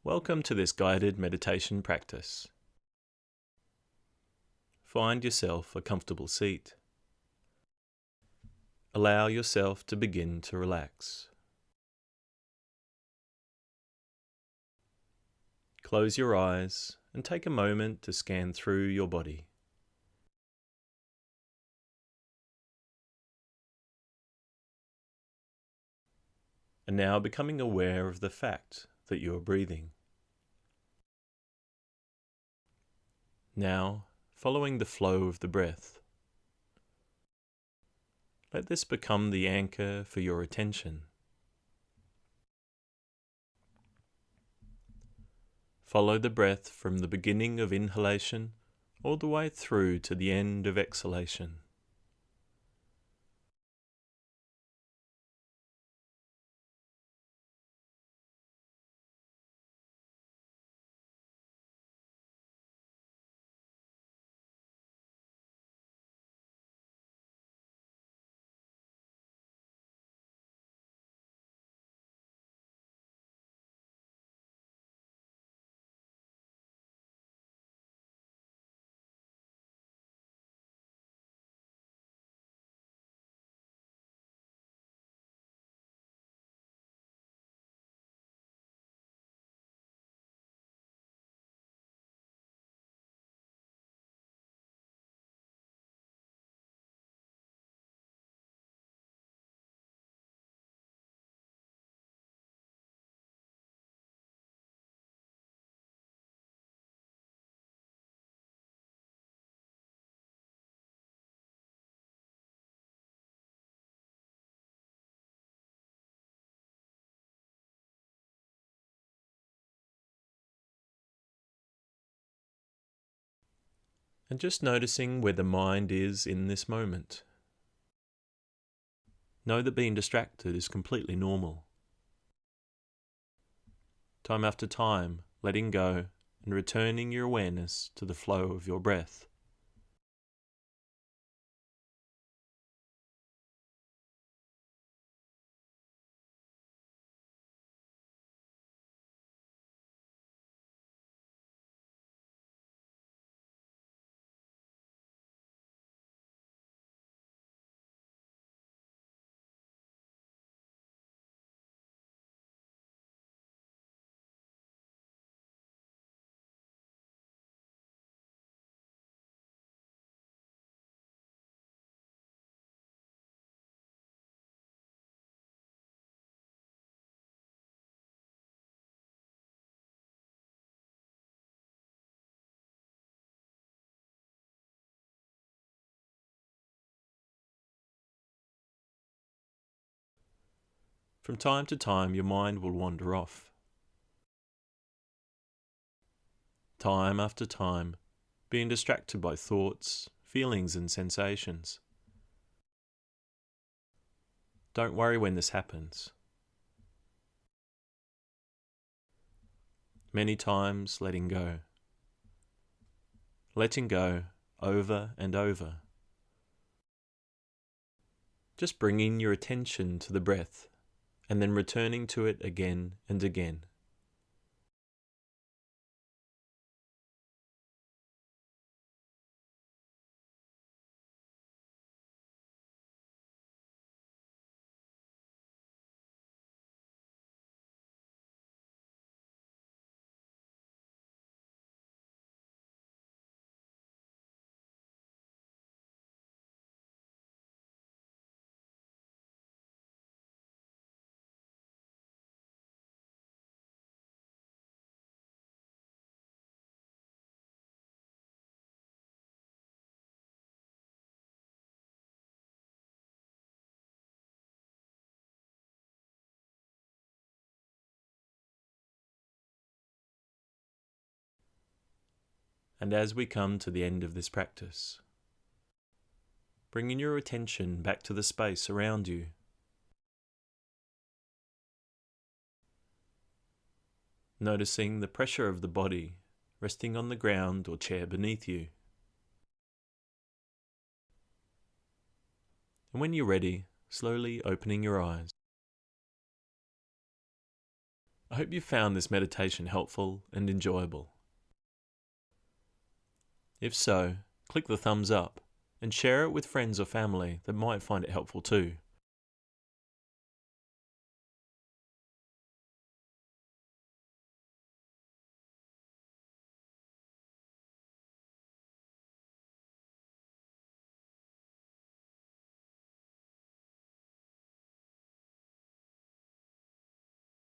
Welcome to this guided meditation practice. Find yourself a comfortable seat. Allow yourself to begin to relax. Close your eyes and take a moment to scan through your body. And now becoming aware of the fact that you are breathing. Now, following the flow of the breath, let this become the anchor for your attention. Follow the breath from the beginning of inhalation all the way through to the end of exhalation. And just noticing where the mind is in this moment. Know that being distracted is completely normal. Time after time, letting go and returning your awareness to the flow of your breath. From time to time, your mind will wander off. Time after time, being distracted by thoughts, feelings and sensations. Don't worry when this happens. Many times, letting go. Letting go over and over. Just bringing your attention to the breath and then returning to it again and again. And as we come to the end of this practice, bringing your attention back to the space around you. Noticing the pressure of the body resting on the ground or chair beneath you. And when you're ready, slowly opening your eyes. I hope you found this meditation helpful and enjoyable. If so, click the thumbs up and share it with friends or family that might find it helpful too.